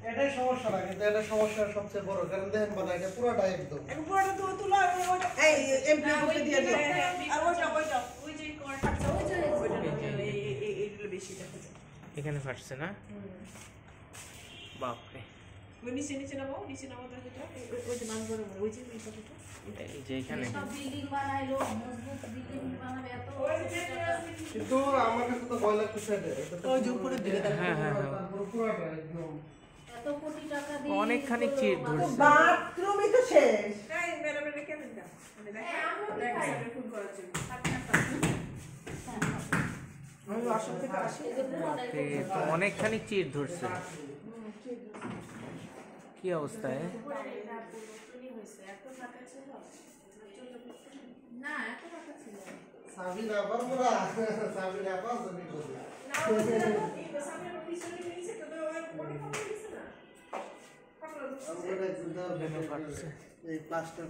এটাই সমস্যা না, কিন্তু এটা সমস্যার সবচেয়ে বড় কারণ দেখেন বাবা এটা পুরোটা একদম পুরোটা তো তুলা এই এমপি করতে দিয়ে দাও আর ওই যে কর্নারটা ওইটা বেশি দেখা যায় এখানে ফাটছে না? বাপরে, ওই নিচে নামাও এটা ওই যে মান বড় ওই যে এই কথাটা এই যে এখানে সব বিল্ডিং বানাইলো, মজবুত বিল্ডিং বানাবে এত কিন্তু আমার কাছে তো ভয় লাগতেছে এটা ওই যে উপরে দিকে হ্যাঁ হ্যাঁ পুরোটা একদম এত কোটি টাকা দিয়ে অনেকখানি চিট ধরছে। বাথরুমই তো শেষ এই মেরামেরা কেন দাও মানে দেখো ফোন করার জন্য আমি বাসা থেকে আসি তো অনেকখানি চিট ধরছে। কি অবস্থা? না এত টাকা ছিল সাবিনা বড়রা সাবিনা পাস দিন করে না ওই সামনে পিছনে নিচে তো ওই মনে করে দিছে না আমরা একদম এই প্লাস্টার